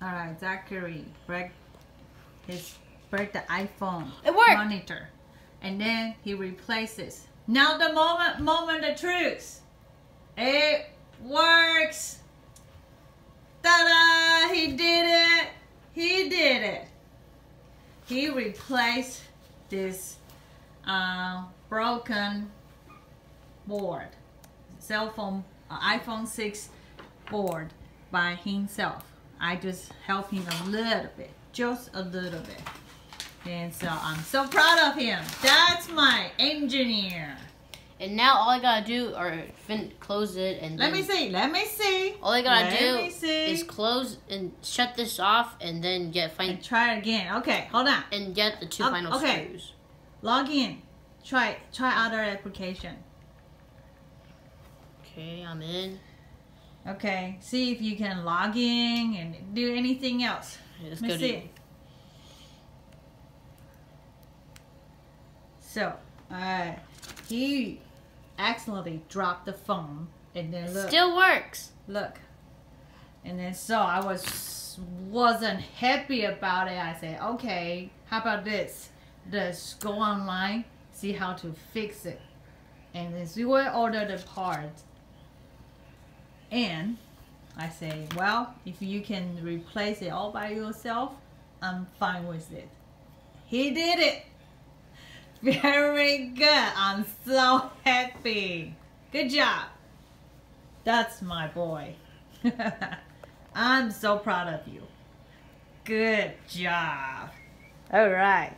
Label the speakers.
Speaker 1: All right, Zachary break the iPhone
Speaker 2: It worked.
Speaker 1: monitor, and then he replaces. Now the moment of truth. It works. Ta-da! He did it. He did it. He replaced this broken board, cell phone, iPhone 6 board by himself. I just helped him a little bit, just a little bit. And so I'm so proud of him. That's my engineer.
Speaker 2: And now all I gotta do are close it and
Speaker 1: Let me see.
Speaker 2: all I gotta do is close and shut this off and then
Speaker 1: And try it again. Okay, hold on.
Speaker 2: and get the two final screws.
Speaker 1: Log in. Try other application.
Speaker 2: Okay, I'm in.
Speaker 1: Okay, see if you can log in and do anything else.
Speaker 2: Let's
Speaker 1: Let me
Speaker 2: go
Speaker 1: see. So, he accidentally dropped the phone, and then look.
Speaker 2: Still works.
Speaker 1: Look. And then so I wasn't happy about it. I said, okay, how about this? Just go online, see how to fix it. And then we will order the parts. And I say, well, if you can replace it all by yourself, I'm fine with it. He did it. Very good. I'm so happy. Good job. That's my boy. I'm so proud of you. Good job. All right.